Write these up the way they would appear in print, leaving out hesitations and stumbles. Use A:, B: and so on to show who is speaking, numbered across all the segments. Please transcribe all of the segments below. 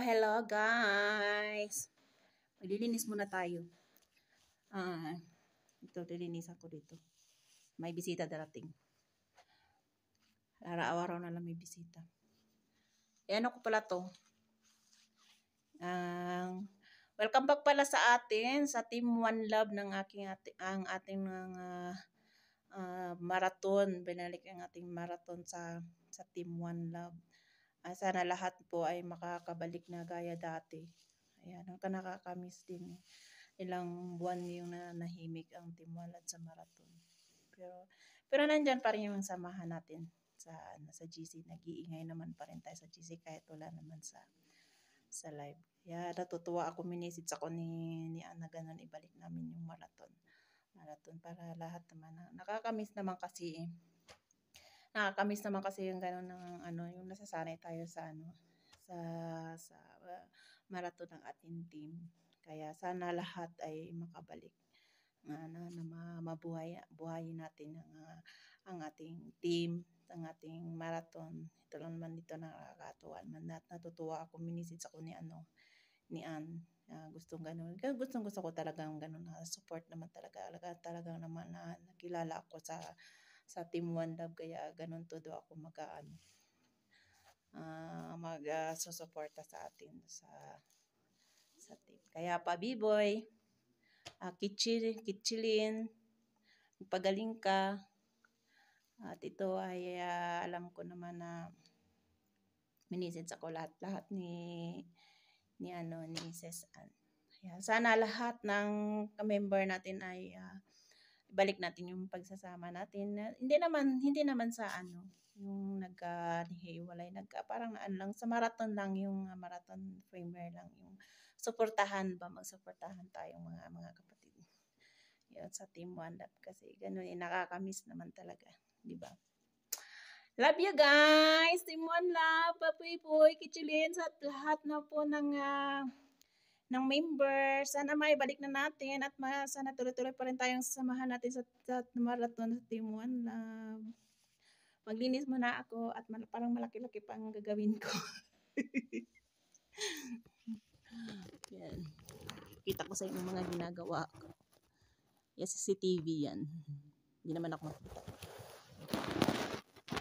A: Hello guys. Maglilinis muna tayo. Ito, lilinisan ko dito. May bisita darating. Araw-araw na lang may bisita. Ano ko pala to? Welcome back pala sa atin, sa Team One Love ng ang ating marathon. Binalik ang ating marathon sa Team One Love. Sana lahat po ay makakabalik na gaya dati. Ayan, nakakamiss din. Ilang buwan yung nahimik ang Team One Love sa marathon. Pero nandyan pa rin yung samahan natin sa GC. Nag-iingay naman pa rin tayo sa GC kahit wala naman sa live. Kaya natutuwa ako, minisit ako ni Ana, ganun ibalik namin yung marathon para lahat naman. Nakakamiss naman kasi yung gano'n ng yung nasasanay tayo sa marathon ng ating team. Kaya sana lahat ay makabalik na mabuhayin natin ang ating team, ang ating marathon. Ito lang naman dito nakakatuwa naman. Natutuwa ako, minisit ako ni Ann. Gustong gano'n. Gusto ko talagang gano'n na support naman talagang naman na nakilala ako sa Team One Love, kaya ganun todo ako susuporta sa atin sa team. Kaya pa B-Boy, Kitchilin, pagaling ka. At ito ay alam ko naman na minisits ako lahat ni Sis Ann. Kaya sana lahat ng member natin ay balik natin yung pagsasama natin. Hindi naman sa yung naghihiwalay, parang lang sa marathon lang, yung marathon framer lang, yung magsuportahan tayong mga kapatid. Yun, sa Team One Love kasi ganun nakakamiss naman talaga, di ba? Love you guys, Team One Love, Papuy, Kitchilin, sa lahat na po ng members. Sana maibalik na natin at sana tuloy-tuloy pa rin tayong samahan natin sa marathon sa Team One Love. Maglinis muna ako at parang malaki-laki pa ang gagawin ko. Yan. Kita ko sa inyo mga ginagawa ko. Yes, CCTV yan. Hindi naman ako makita.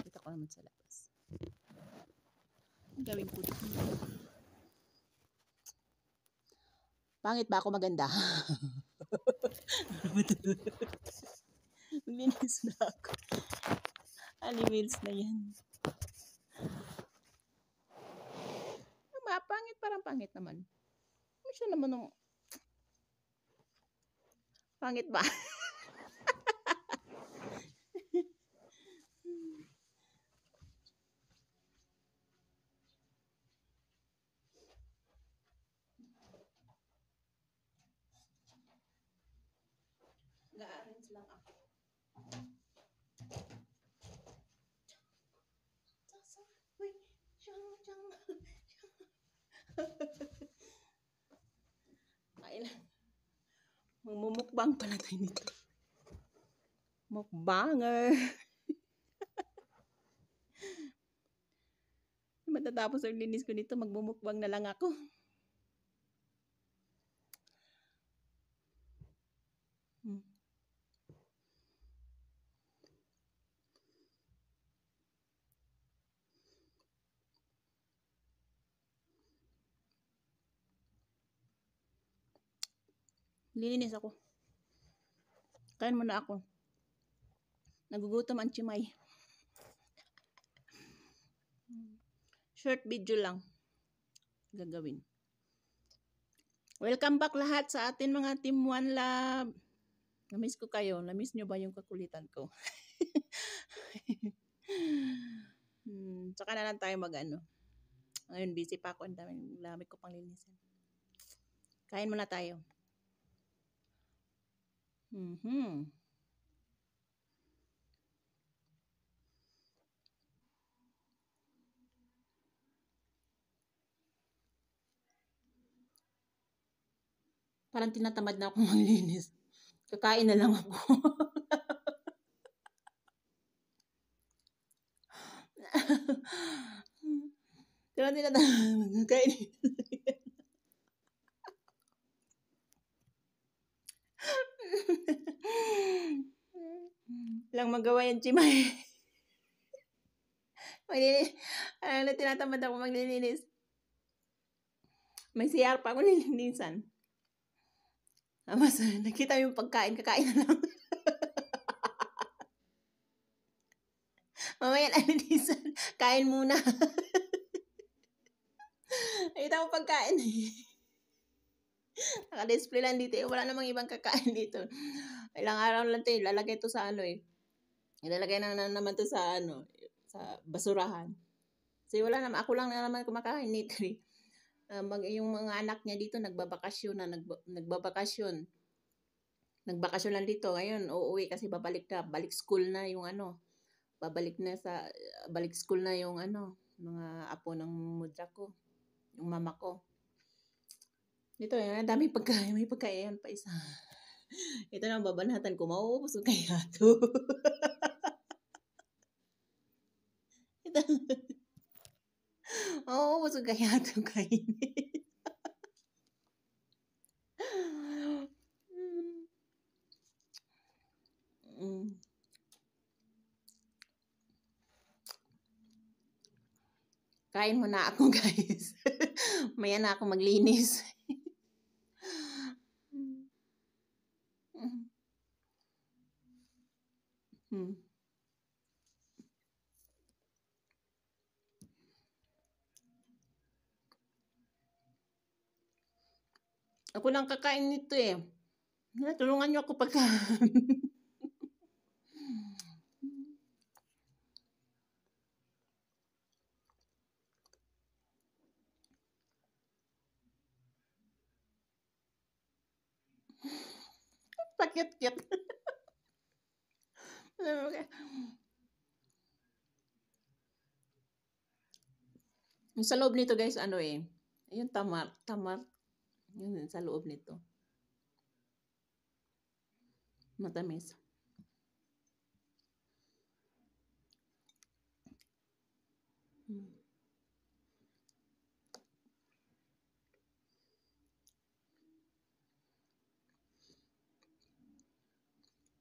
A: Kita ko naman sa labas. Ang gawin ko dito. Pangit ba ako maganda? Maglinis na ako. Animals na yan. Pangit, parang pangit naman. Siya naman ng pangit ba? Ga-arrange lang ako. Uy, siyang. Ay lang. Magmumukbang pala tayo nito. Mukbanger. Matatapos ang linis ko nito, magmumukbang na lang ako. Lilinis ako. Kain muna ako. Nagugutom ang chimay. Short video lang gagawin. Welcome back lahat sa atin mga Team One Love. Namiss ko kayo. Namiss nyo ba yung kakulitan ko? Tsaka na lang tayo Ngayon busy pa ako. Ang dami ko pang linisin. Kain muna tayo. Parang tinatamad na akong maglinis. Kakain na lang ako. Ito lang tinatanong. Kainin. Lang magawa yan, Chimay. Maglilinis. Ano, tinatamad ako maglilinis. May CR pa ako nilinisan. Mas nakita yung pagkain, kakain na lang. Mamaya na linisan. Kain muna. Nakita mo pagkain. Naka-display lang dito. Wala namang ibang kakain dito. Ilang araw lang ito. Ilalagay ito sa ano eh. Ilalagay na naman ito sa ano. Sa basurahan. So wala naman. Ako lang na naman kumakain. Nitri. Yung mga anak niya dito nagbabakasyon na. Nagbabakasyon. Nagbakasyon lang dito. Ngayon, uuwi kasi babalik na. Balik school na yung ano. Balik school na yung ano. Mga apo ng mudra ko. Yung mama ko. Dito, yan. Dami pagkain. May pagkain pa isa. Ito na ang babanatan ko. Mauubos ko kaya ito. Ito. Mauubos ko kaya ito kainin. Kain mo na ako, guys. Maya na ako maglinis. Ako lang kakain nito eh. Tulungan niyo ako pagka... Pakit-kit. Sa loob nito guys, ano eh. Yung tamar. Yun sa loob nito. Matamis.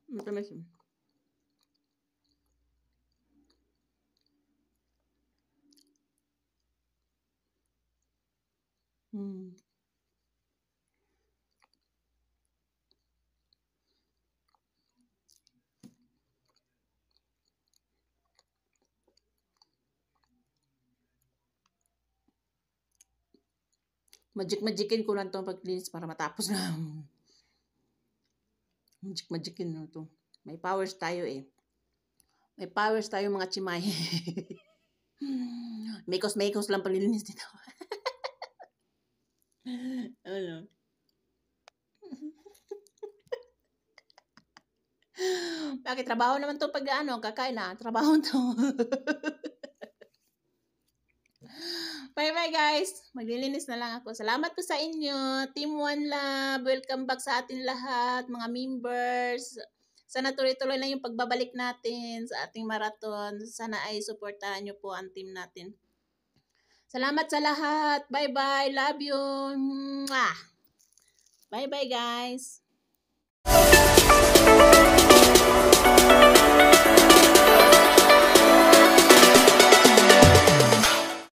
A: Matamis. Magic-magicin ko lang itong paglinis para matapos na. Magic-magicin na ito. May powers tayo eh. May powers tayo mga chimay. Makos lang paglilinis dito. Ano? Bakit trabaho naman to pag ano, kakain na. Trabaho to. Bye-bye guys. Maglilinis na lang ako. Salamat po sa inyo. Team One Love. Welcome back sa atin lahat, mga members. Sana tuloy-tuloy lang yung pagbabalik natin sa ating marathon. Sana ay suportahan nyo po ang team natin. Salamat sa lahat. Bye-bye. Love you. Mwah. Bye-bye guys.